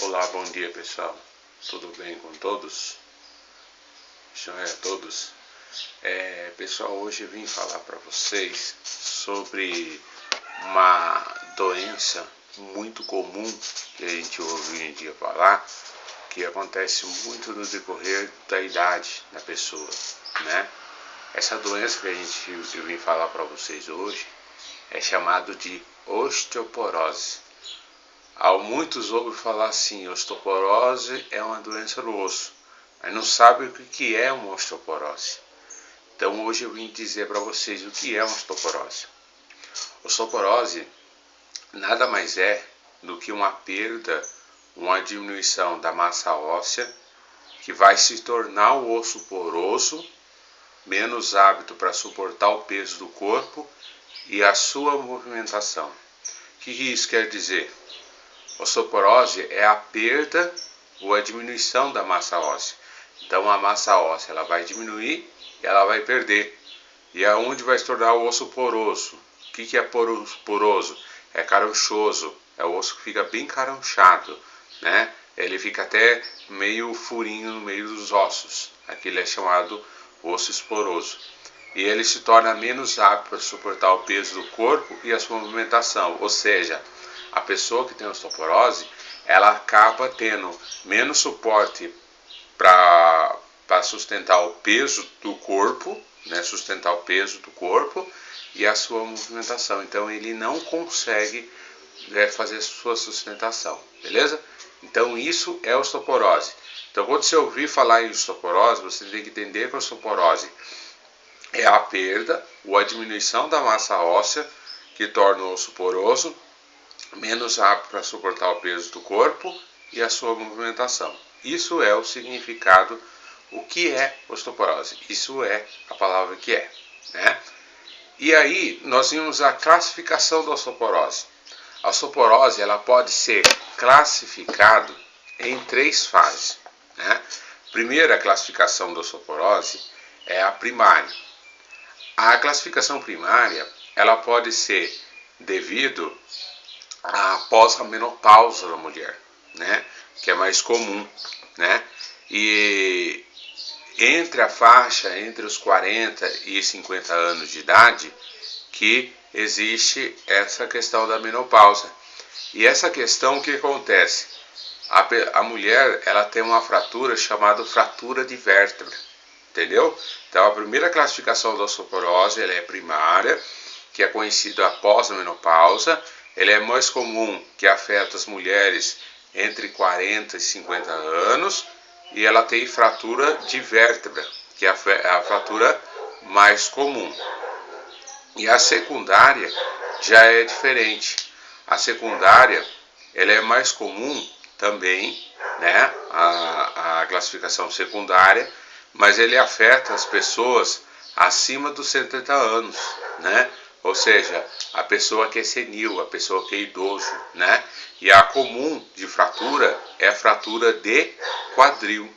Olá, bom dia pessoal, tudo bem com todos? Todos. Pessoal, hoje eu vim falar para vocês sobre uma doença muito comum que a gente ouve hoje em dia falar, que acontece muito no decorrer da idade da pessoa, né? Essa doença que eu vim falar para vocês hoje é chamado de osteoporose. Muitos ouvem falar assim, osteoporose é uma doença do osso, mas não sabem o que é uma osteoporose. Então hoje eu vim dizer para vocês o que é uma osteoporose. Osteoporose nada mais é do que uma perda, uma diminuição da massa óssea que vai se tornar o osso poroso, menos apto para suportar o peso do corpo e a sua movimentação. O que isso quer dizer? Osteoporose é a perda ou a diminuição da massa óssea. Então a massa óssea ela vai diminuir e ela vai perder. E aonde vai se tornar o osso poroso? O que é poroso? É carochoso, é o osso que fica bem caronchado, né? Ele fica até meio furinho no meio dos ossos. Aquele é chamado osso esporoso. E ele se torna menos apto para suportar o peso do corpo e a sua movimentação. Ou seja, a pessoa que tem osteoporose, ela acaba tendo menos suporte para sustentar o peso do corpo, né? Sustentar o peso do corpo e a sua movimentação. Então ele não consegue fazer sua sustentação, beleza? Então isso é osteoporose. Então quando você ouvir falar em osteoporose, você tem que entender que a osteoporose é a perda ou a diminuição da massa óssea que torna o osso poroso, menos apto para suportar o peso do corpo e a sua movimentação. Isso é o significado, o que é osteoporose. Isso é a palavra que é, né? E aí nós vimos a classificação da osteoporose. A osteoporose ela pode ser classificada em 3 fases, né? Primeira classificação da osteoporose é a primária. A classificação primária ela pode ser devido após a menopausa da mulher, né? Que é mais comum, né? E entre a faixa entre os 40 e 50 anos de idade que existe essa questão da menopausa. E essa questão, o que acontece? A mulher ela tem uma fratura chamada fratura de vértebra, entendeu? Então a primeira classificação da osteoporose ela é primária, que é conhecida após a menopausa. Ele é mais comum, que afeta as mulheres entre 40 e 50 anos, e ela tem fratura de vértebra, que é a fratura mais comum. E a secundária já é diferente. A secundária ela é mais comum também, né? A classificação secundária, mas ele afeta as pessoas acima dos 70 anos, né? Ou seja, a pessoa que é senil, a pessoa que é idoso, né? E a comum de fratura é a fratura de quadril,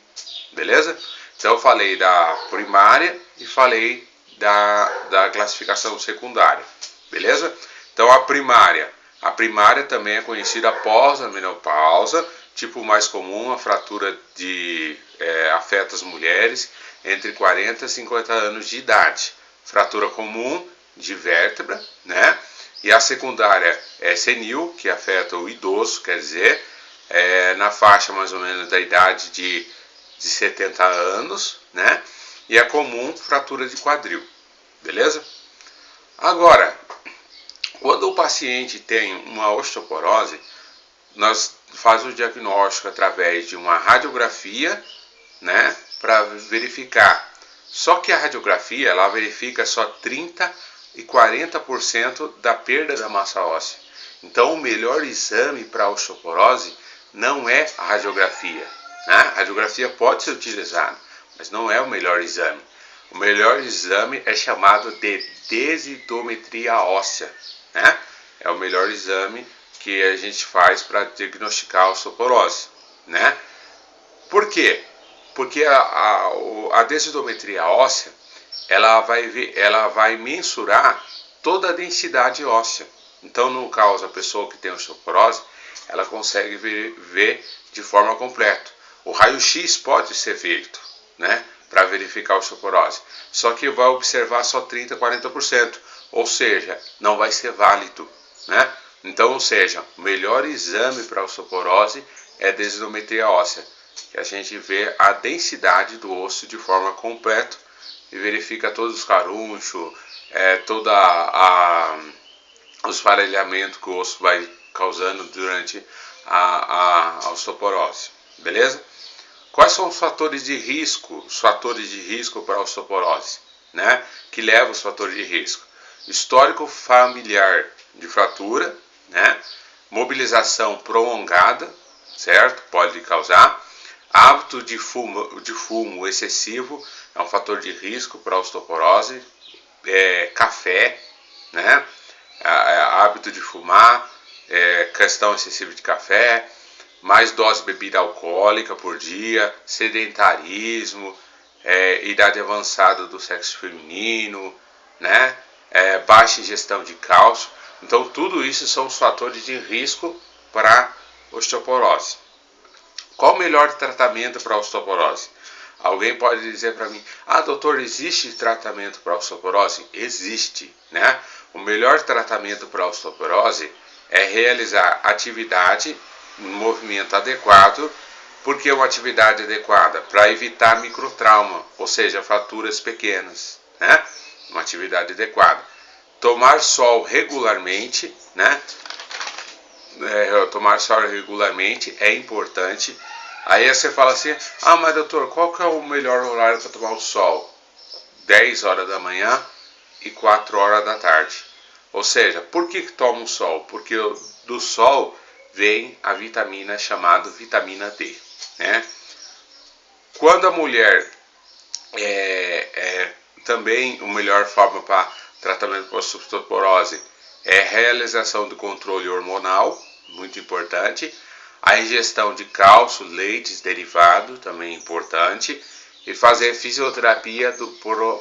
beleza? Então eu falei da primária e falei da classificação secundária, beleza? Então a primária também é conhecida após a menopausa, tipo mais comum, a fratura afeta as mulheres entre 40 e 50 anos de idade. Fratura comum de vértebra, né? E a secundária é senil, que afeta o idoso, quer dizer, na faixa mais ou menos da idade de 70 anos, né? E a comum, fratura de quadril, beleza? Agora, quando o paciente tem uma osteoporose, nós fazemos o diagnóstico através de uma radiografia, né? Para verificar. Só que a radiografia, ela verifica só 30 e 40% da perda da massa óssea. Então o melhor exame para a osteoporose não é a radiografia, né? A radiografia pode ser utilizada, mas não é o melhor exame. O melhor exame é chamado de densitometria óssea, né? É o melhor exame que a gente faz para diagnosticar a osteoporose, né? Por quê? Porque a densitometria óssea ela vai mensurar toda a densidade óssea. Então, no caso, a pessoa que tem osteoporose, ela consegue ver de forma completa. O raio-x pode ser feito, né, para verificar a osteoporose, só que vai observar só 30, 40%, ou seja, não vai ser válido, né? Então, ou seja, o melhor exame para a osteoporose é a densitometria óssea, que a gente vê a densidade do osso de forma completa e verifica todos os carunchos, os esfarelhamentos que o osso vai causando durante a osteoporose, beleza? Quais são os fatores de risco? Os fatores de risco para a osteoporose, né? Que levam os fatores de risco: histórico familiar de fratura, né? Mobilização prolongada, certo? Pode causar. Hábito de fumo excessivo é um fator de risco para a osteoporose. Café, né? Hábito de fumar, questão excessiva de café, mais dose de bebida alcoólica por dia, sedentarismo, idade avançada do sexo feminino, né? Baixa ingestão de cálcio. Então, tudo isso são os fatores de risco para osteoporose. Qual o melhor tratamento para osteoporose? Alguém pode dizer para mim: ah, doutor, existe tratamento para osteoporose? Existe, né? O melhor tratamento para osteoporose é realizar atividade, um movimento adequado. Por que uma atividade adequada? Para evitar microtrauma, ou seja, fraturas pequenas, né? Uma atividade adequada. Tomar sol regularmente, né? Tomar sol regularmente é importante. Aí você fala assim: ah, mas doutor, qual que é o melhor horário para tomar o sol? 10 horas da manhã e 4 horas da tarde. Ou seja, por que toma o sol? Porque do sol vem a vitamina chamada vitamina D, né? Quando a mulher também a melhor forma para tratamento para osteoporose é a realização do controle hormonal, muito importante. A ingestão de cálcio, leites derivados, também importante. E fazer fisioterapia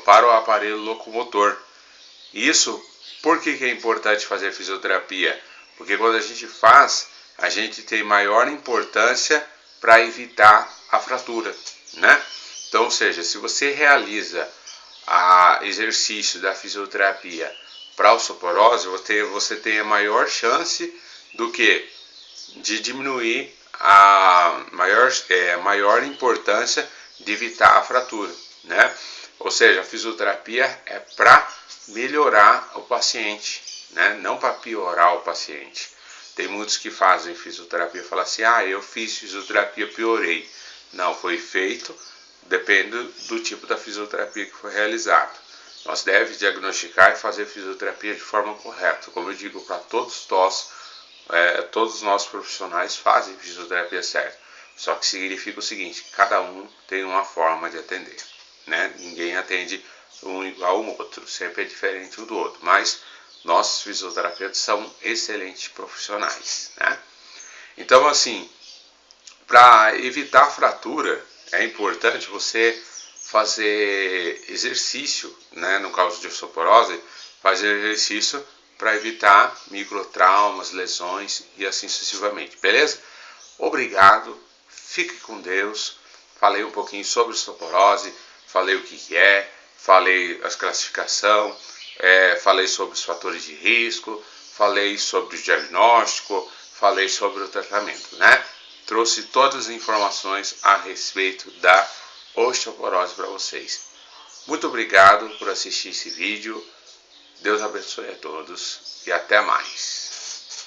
para o aparelho locomotor. Isso, por que é importante fazer fisioterapia? Porque quando a gente faz, a gente tem maior importância para evitar a fratura, né? Então, ou seja, se você realiza exercício da fisioterapia para a osteoporose, você tem a maior chance de diminuir a maior importância de evitar a fratura, né? Ou seja, a fisioterapia é para melhorar o paciente, né? Não para piorar o paciente. Tem muitos que fazem fisioterapia e falam assim: ah, eu fiz fisioterapia, piorei. Não, foi feito, depende do tipo da fisioterapia que foi realizado. Nós devemos diagnosticar e fazer fisioterapia de forma correta. Como eu digo para todos os nossos profissionais fazem fisioterapia certa. Só que significa o seguinte: cada um tem uma forma de atender, né? Ninguém atende um igual ao outro, sempre é diferente um do outro. Mas nossos fisioterapeutas são excelentes profissionais, né? Então, assim, para evitar fratura, é importante você fazer exercício, né? No caso de osteoporose, fazer exercício para evitar microtraumas, lesões e assim sucessivamente, beleza? Obrigado, fique com Deus. Falei um pouquinho sobre osteoporose, falei o que é, falei as classificação, falei sobre os fatores de risco, falei sobre o diagnóstico, falei sobre o tratamento, né? Trouxe todas as informações a respeito da osteoporose para vocês. Muito obrigado por assistir esse vídeo. Deus abençoe a todos e até mais.